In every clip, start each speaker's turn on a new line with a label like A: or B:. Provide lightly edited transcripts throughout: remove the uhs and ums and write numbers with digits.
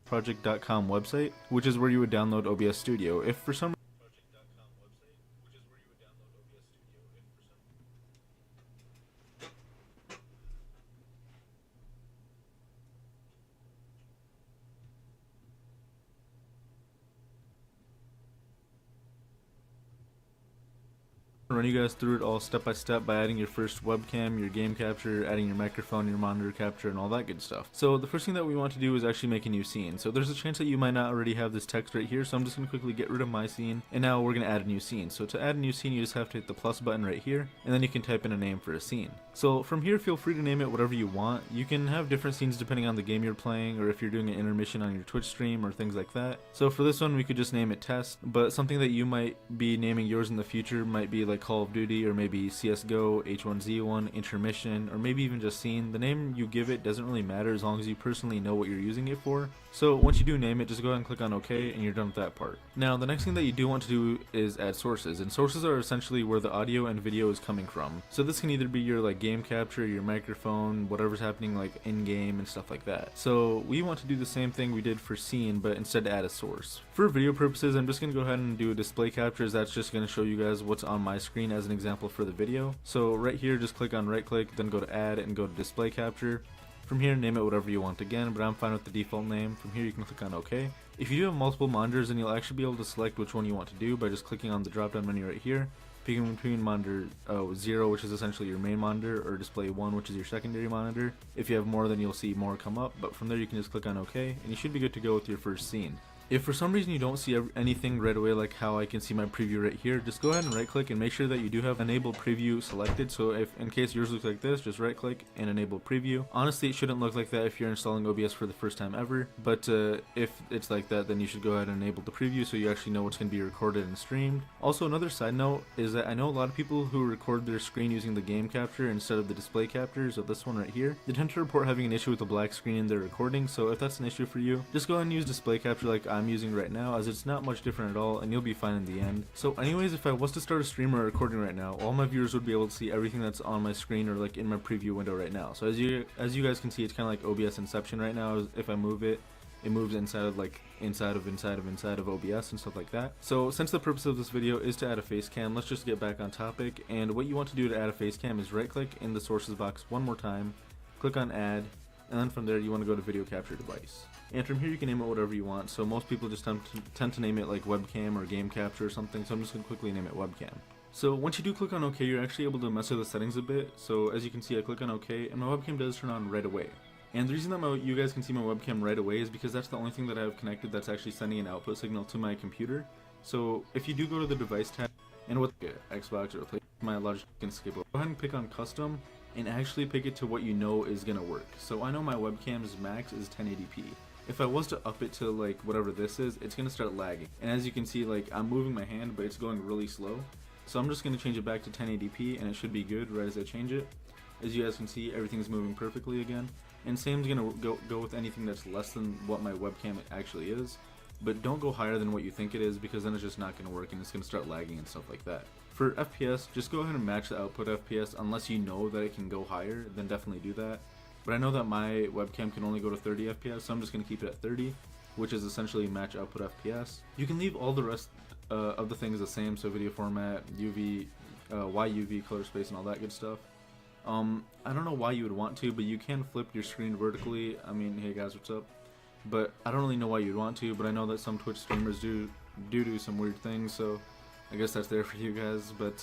A: project.com website, which is where you would download OBS Studio. If for some run you guys through it all step by step by adding your first webcam, your game capture, adding your microphone, your monitor capture, and all that good stuff. So the first thing that we want to do is actually make a new scene. So there's a chance that you might not already have this text right here, so I'm just going to quickly get rid of my scene, and now we're going to add a new scene. So to add a new scene, you just have to hit the plus button right here, and then you can type in a name for a scene. So from here, feel free to name it whatever you want. You can have different scenes depending on the game you're playing, or if you're doing an intermission on your Twitch stream, or things like that. So for this one, we could just name it Test, but something that you might be naming yours in the future might be like Call of Duty, or maybe CSGO, H1Z1, Intermission, or maybe even just Scene. The name you give it doesn't really matter as long as you personally know what you're using it for. So once you do name it, just go ahead and click on OK, and you're done with that part. Now the next thing that you do want to do is add sources, and sources are essentially where the audio and video is coming from. So this can either be your like game capture, your microphone, whatever's happening like in game and stuff like that. So we want to do the same thing we did for Scene, but instead add a source. For video purposes, I'm just going to go ahead and do a display capture, as that's just going to show you guys what's on my screen as an example for the video. So right here, just click on right click, then go to add and go to display capture. From here, name it whatever you want again, but I'm fine with the default name. From here, you can click on OK. If you do have multiple monitors, then you'll actually be able to select which one you want to do by just clicking on the drop down menu right here, picking between monitor 0, which is essentially your main monitor, or display 1, which is your secondary monitor. If you have more, then you'll see more come up, but from there you can just click on OK, and you should be good to go with your first scene. If for some reason you don't see anything right away, like how I can see my preview right here, just go ahead and right click and make sure that you do have enable preview selected. So if in case yours looks like this, just right click and enable preview. Honestly, it shouldn't look like that if you're installing OBS for the first time ever, but if it's like that, then you should go ahead and enable the preview so you actually know what's going to be recorded and streamed. Also, another side note is that I know a lot of people who record their screen using the game capture instead of the display capture, so this one right here, they tend to report having an issue with the black screen in their recording. So if that's an issue for you, just go ahead and use display capture like I'm using right now, as it's not much different at all, and you'll be fine in the end. So anyways, if I was to start a stream or recording right now, all my viewers would be able to see everything that's on my screen or like in my preview window right now. So as you guys can see, it's kind of like OBS Inception right now. If I move it, it moves inside of OBS and stuff like that. So since the purpose of this video is to add a face cam, let's just get back on topic. And what you want to do to add a face cam is right click in the sources box one more time, click on add, and then from there you want to go to video capture device. And from here you can name it whatever you want. So most people just tend to name it like webcam or game capture or something, so I'm just going to quickly name it webcam. So once you do click on OK, you're actually able to mess with the settings a bit. So as you can see, I click on OK and my webcam does turn on right away. And the reason that you guys can see my webcam right away is because that's the only thing that I have connected that's actually sending an output signal to my computer. So if you do go to the device tab and with Xbox or my Logic and skip over, go ahead and pick on custom and actually pick it to what you know is going to work. So I know my webcam's max is 1080p. If I was to up it to like whatever this is, it's going to start lagging. And as you can see, like I'm moving my hand, but it's going really slow. So I'm just going to change it back to 1080p and it should be good right as I change it. As you guys can see, everything's moving perfectly again. And same's going to go with anything that's less than what my webcam actually is. But don't go higher than what you think it is, because then it's just not going to work and it's going to start lagging and stuff like that. For FPS, just go ahead and match the output FPS. Unless you know that it can go higher, then definitely do that. But I know that my webcam can only go to 30 FPS, so I'm just going to keep it at 30, which is essentially match output FPS. You can leave all the rest of the things the same, so video format, UV, YUV, color space, and all that good stuff. I don't know why you would want to, but you can flip your screen vertically. I mean, hey guys, what's up? But I don't really know why you'd want to, but I know that some Twitch streamers do some weird things, so I guess that's there for you guys. But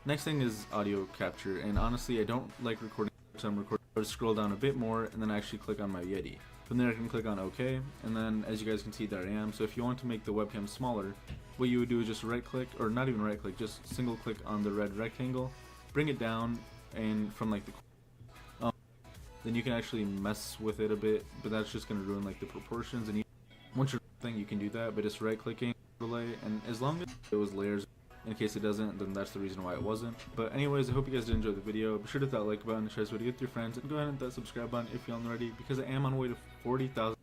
A: next thing is audio capture, and honestly I don't like recording, so I'm recording. I would scroll down a bit more and then actually click on my Yeti. From there I can click on OK, and then as you guys can see, there I am. So if you want to make the webcam smaller, what you would do is just right click, or not even right click, just single click on the red rectangle, bring it down, and from like the then you can actually mess with it a bit, but that's just going to ruin like the proportions. And once you're you can do that by just right clicking overlay, and as long as it was layers, in case it doesn't, then that's the reason why it wasn't. But anyways, I hope you guys did enjoy the video. Be sure to hit that like button, share this video with your friends, and go ahead and hit that subscribe button if you haven't already, because I am on the way to 40,000.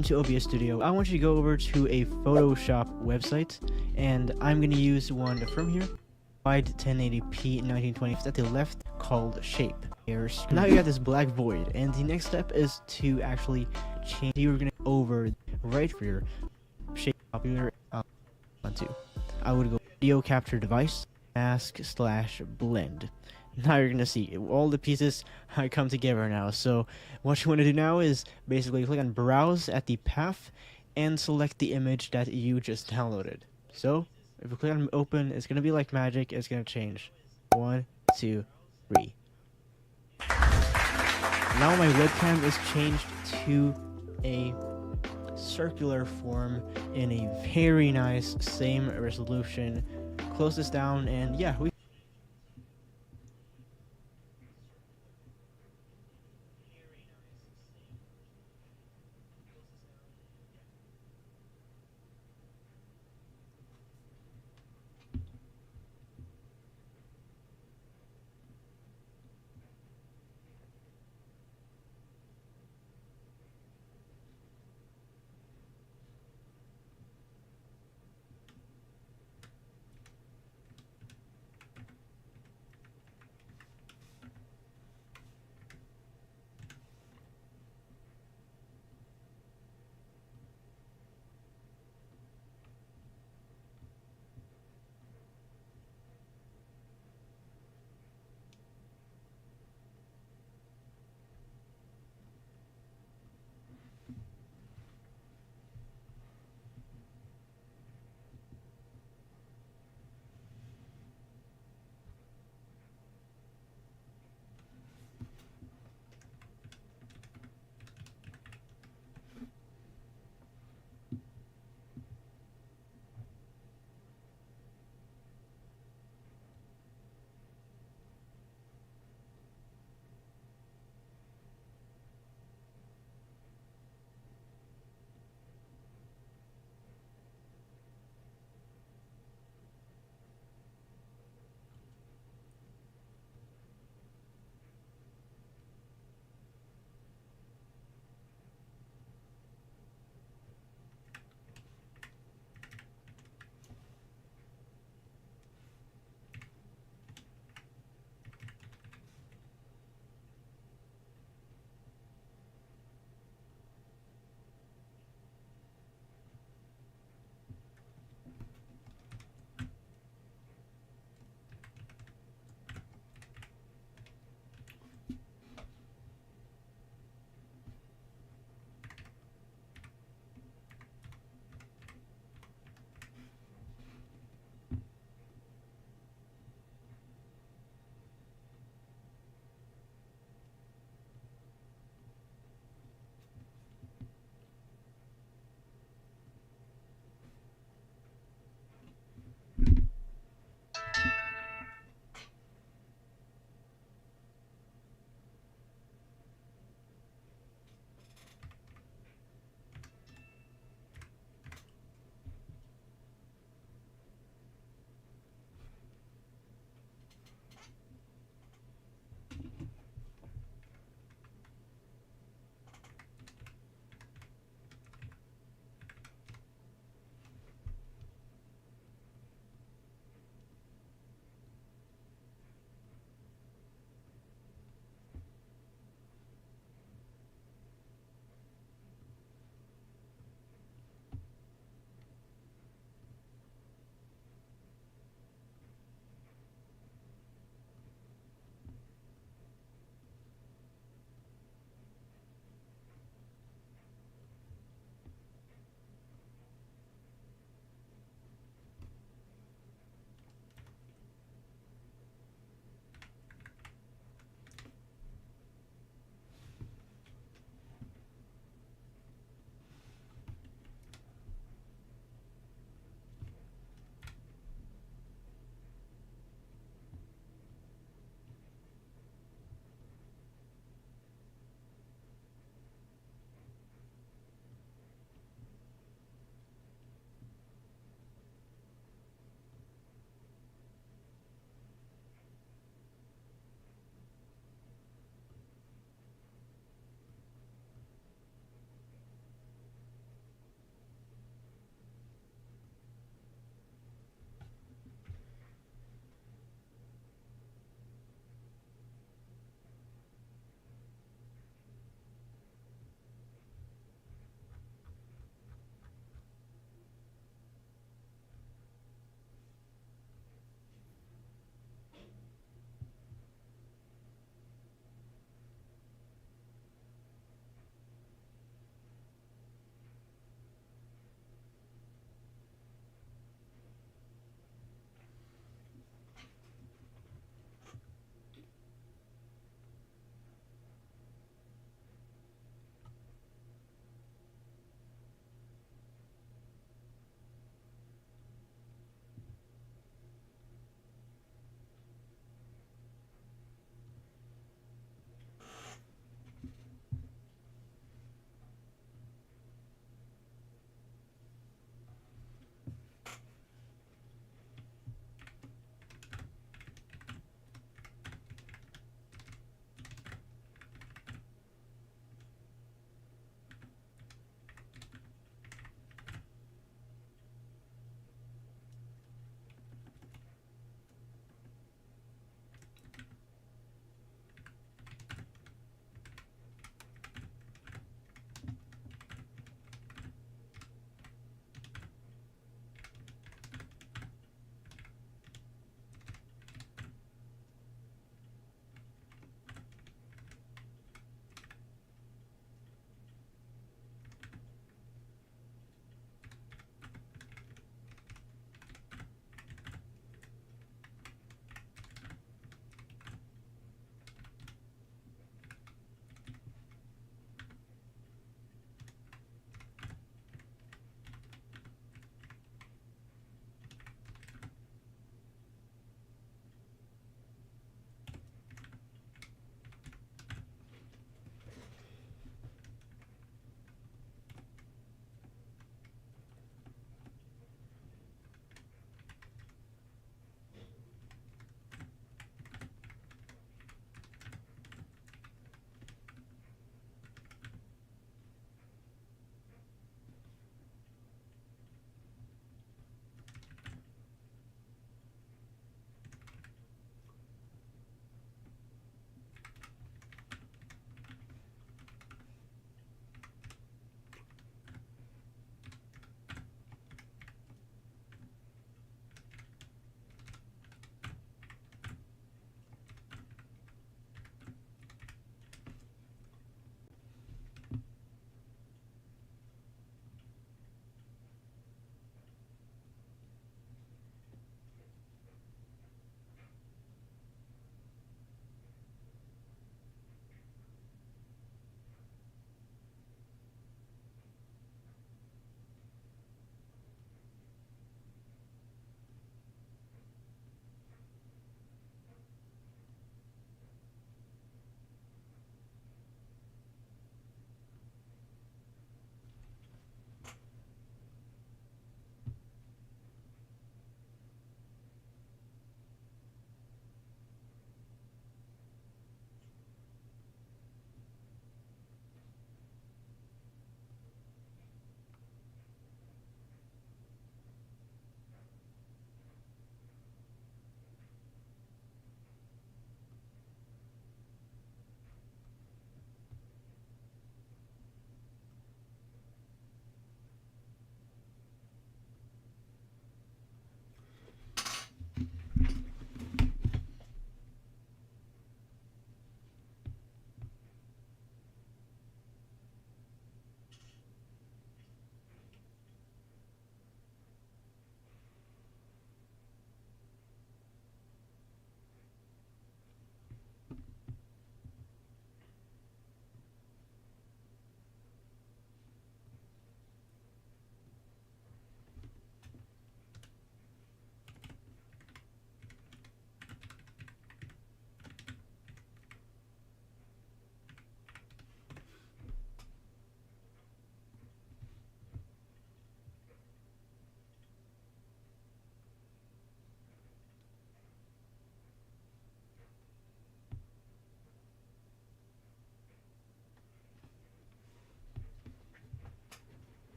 B: into OBS Studio, I want you to go over to a Photoshop website, and I'm going to use one from here, wide 1080p 1920 at the left, called Shape. Now you got this black void, and the next step is to actually change. You're going to over right for your shape popular onto. I would go video capture device, mask/blend. Now you're gonna see all the pieces come together now. So what you want to do now is basically click on browse at the path and select the image that you just downloaded. So if you click on open, it's gonna be like magic. It's gonna change. 1, 2, 3. Now my webcam is changed to a circular form in a very nice same resolution. Close this down, and yeah, we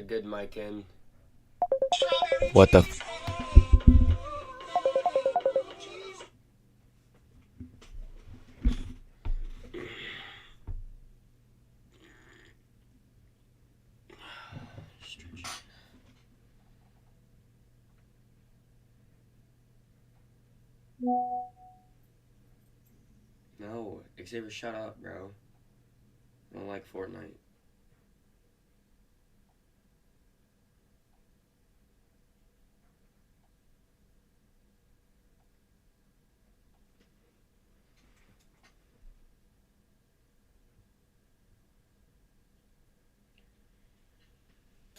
C: good mic in. What the f- No, Xavier, shut up, bro. I don't like Fortnite.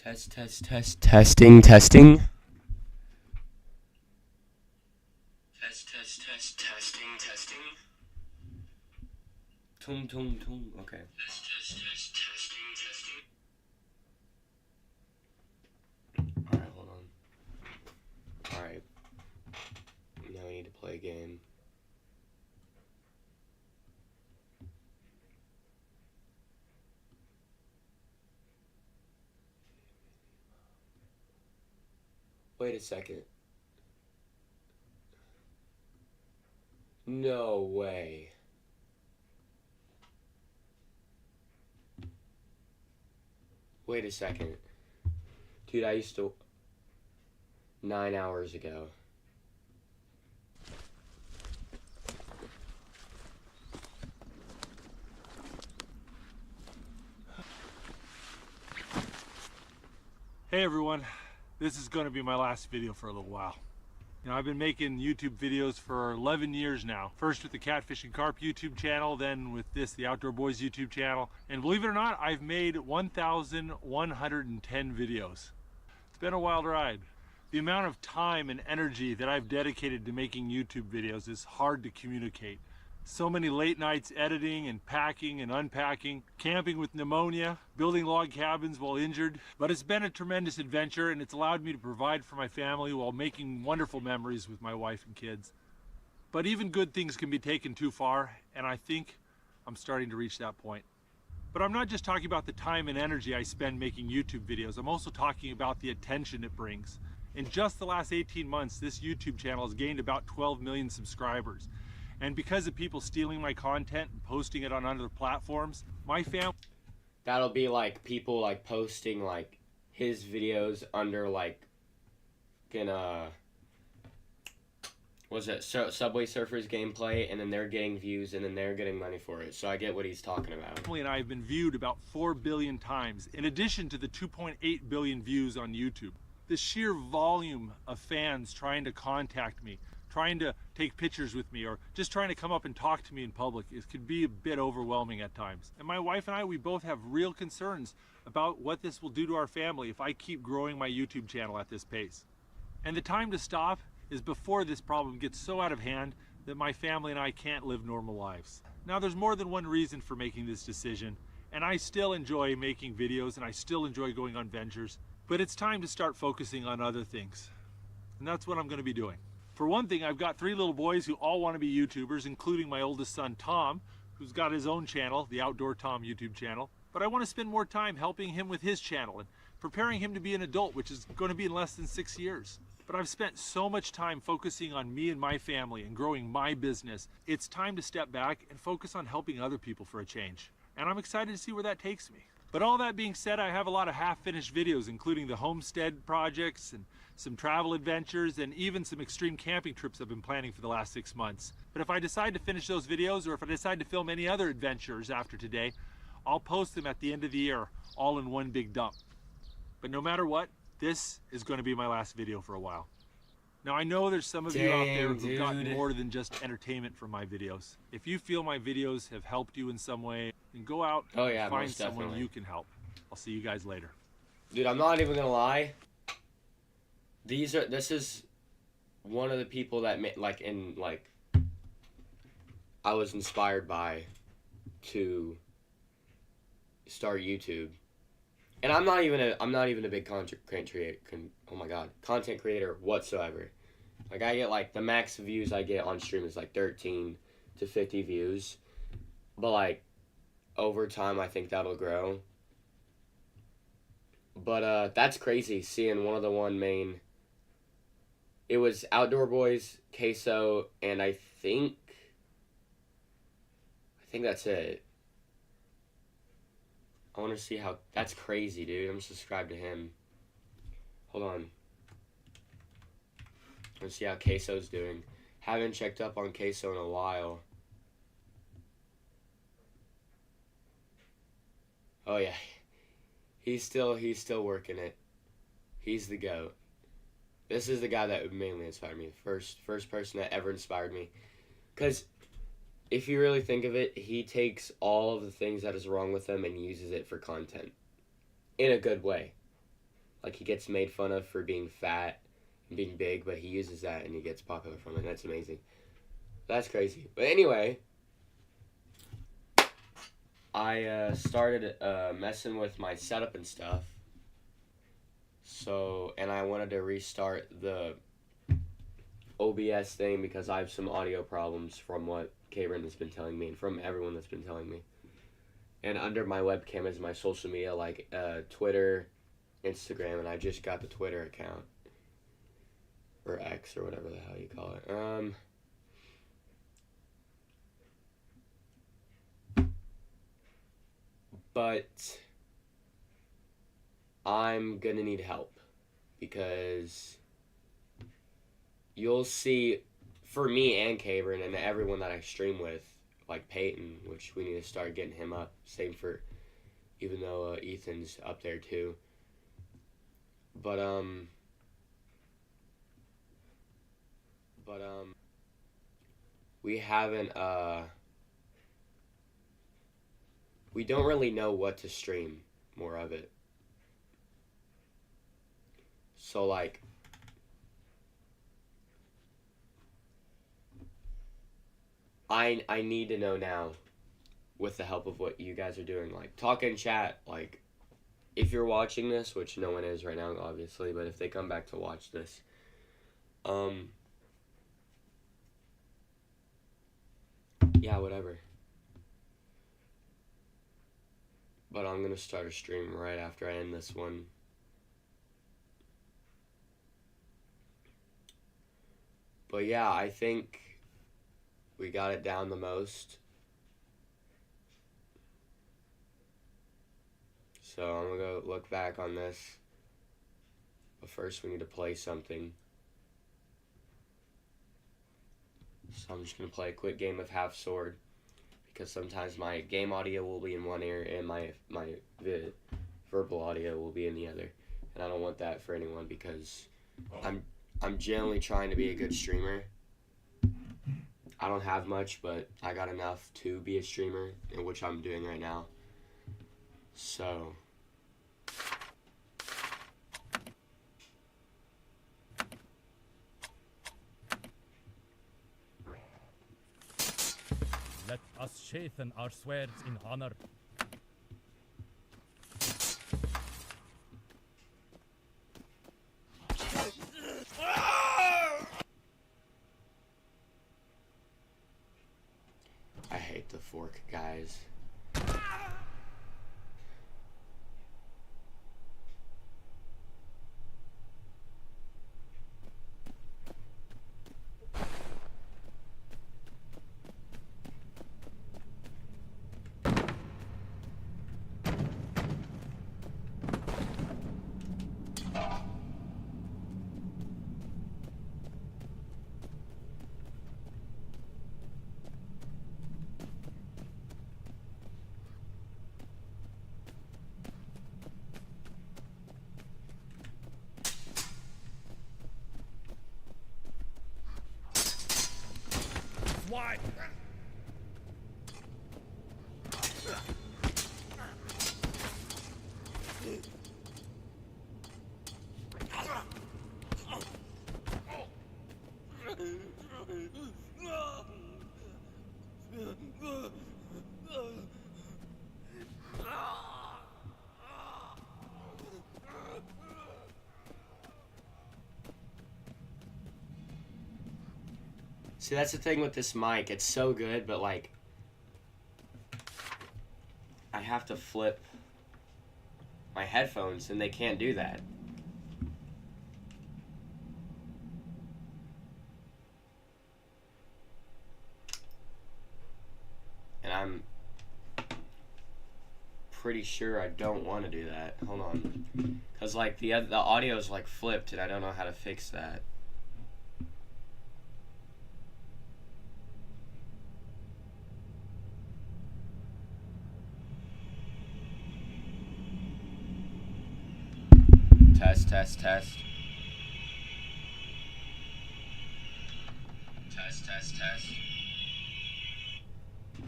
C: Testing. Testing, testing. Tum. Okay. Testing. Alright, hold on. Alright. Now we need to play a game. Wait a second. No way. Wait a second. Dude, I used to... 9 hours ago.
D: Hey everyone, this is going to be my last video for a little while. You know, I've been making YouTube videos for 11 years now. First with the Catfish and Carp YouTube channel, then with this, the Outdoor Boys YouTube channel. And believe it or not, I've made 1,110 videos. It's been a wild ride. The amount of time and energy that I've dedicated to making YouTube videos is hard to communicate. So many late nights editing and packing and unpacking, camping with pneumonia, building log cabins while injured. But it's been a tremendous adventure, and it's allowed me to provide for my family while making wonderful memories with my wife and kids. But even good things can be taken too far, and I think I'm starting to reach that point. But I'm not just talking about the time and energy I spend making YouTube videos. I'm also talking about the attention it brings. In just the last 18 months, this YouTube channel has gained about 12 million subscribers. And because of people stealing my content and posting it on other platforms, my family...
C: That'll be like people like posting like his videos under like what's it, Subway Surfers gameplay, and then they're getting views and then they're getting money for it. So I get what he's talking about.
D: My family and I have been viewed about 4 billion times, in addition to the 2.8 billion views on YouTube. The sheer volume of fans trying to contact me, trying to take pictures with me, or just trying to come up and talk to me in public, it could be a bit overwhelming at times. And my wife and I, we both have real concerns about what this will do to our family if I keep growing my YouTube channel at this pace. And the time to stop is before this problem gets so out of hand that my family and I can't live normal lives. Now, there's more than one reason for making this decision, and I still enjoy making videos and I still enjoy going on ventures, but it's time to start focusing on other things. And that's what I'm going to be doing. For one thing, I've got 3 little boys who all want to be YouTubers, including my oldest son, Tom, who's got his own channel, the Outdoor Tom YouTube channel. But I want to spend more time helping him with his channel and preparing him to be an adult, which is going to be in less than 6 years. But I've spent so much time focusing on me and my family and growing my business. It's time to step back and focus on helping other people for a change. And I'm excited to see where that takes me. But all that being said, I have a lot of half-finished videos, including the homestead projects and some travel adventures and even some extreme camping trips I've been planning for the last 6 months. But if I decide to finish those videos, or if I decide to film any other adventures after today, I'll post them at the end of the year, all in one big dump. But no matter what, this is going to be my last video for a while. Now, I know there's some of you out there who've gotten more than just entertainment from my videos. If you feel my videos have helped you in some way, then go out and find someone you can help. I'll see you guys later.
C: Dude, I'm not even gonna lie. This is one of the people that I was inspired by to start YouTube. And I'm not even a big content creator whatsoever. Like, I get like the max views I get on stream is like 13 to 50 views. But like over time I think that'll grow. But that's crazy seeing one of the one main. It was Outdoor Boys, Queso, and I think that's it. I want to see how. That's crazy, dude. I'm subscribed to him. Hold on. Let's see how Queso's doing. Haven't checked up on Queso in a while. Oh yeah, he's still working it. He's the GOAT. This is the guy that mainly inspired me. First person that ever inspired me. Because if you really think of it, he takes all of the things that is wrong with him and uses it for content. In a good way. Like, he gets made fun of for being fat and being big, but he uses that and he gets popular from it. That's amazing. That's crazy. But anyway, I started messing with my setup and stuff. So, and I wanted to restart the OBS thing because I have some audio problems from what Cameron has been telling me and from everyone that's been telling me. And under my webcam is my social media, like Twitter, Instagram, and I just got the Twitter account. Or X, or whatever the hell you call it. But I'm gonna need help because you'll see, for me and Cameron and everyone that I stream with, like Peyton, which we need to start getting him up. Same for, even though Ethan's up there too. But we haven't we don't really know what to stream more of it. So like I need to know now, with the help of what you guys are doing, like talk in chat, like if you're watching this, which no one is right now obviously, but if they come back to watch this, yeah, whatever. But I'm gonna start a stream right after I end this one. But yeah, I think we got it down the most. So I'm gonna go look back on this. But first we need to play something. So I'm just gonna play a quick game of Half Sword. Because sometimes my game audio will be in one ear and my verbal audio will be in the other. And I don't want that for anyone because I'm generally trying to be a good streamer. I don't have much, but I got enough to be a streamer, in which I'm doing right now. So
E: let us sheathen our swords in honor.
C: I hate the fork, guys.
E: Why?
C: See, that's the thing with this mic. It's so good, but like I have to flip my headphones, and they can't do that. And I'm pretty sure I don't want to do that. Hold on. Because, like, the audio's, like, flipped, and I don't know how to fix that. Test, test, test. Test, test, test.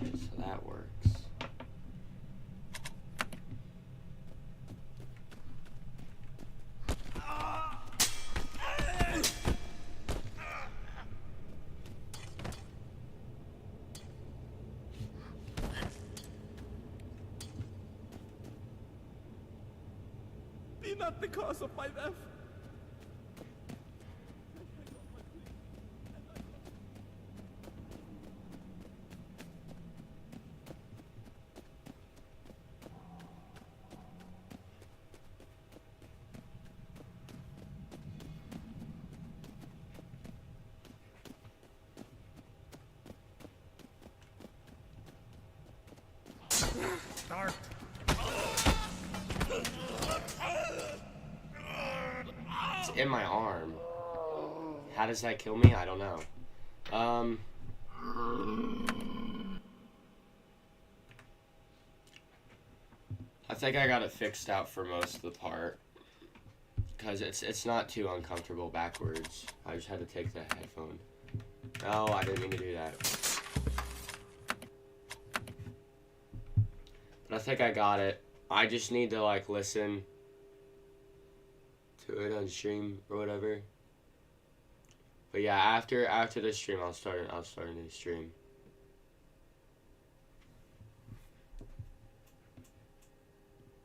C: Okay, so that works.
A: Be not the cause of my death.
E: Start.
C: It's in my arm. How does that kill me? I don't know. I think I got it fixed out for most of the part. Because it's not too uncomfortable backwards. I just had to take the headphone. No, I didn't mean to do that. But I think I got it. I just need to, like, listen to it on stream or whatever. But yeah, after the stream, I'll start a new stream.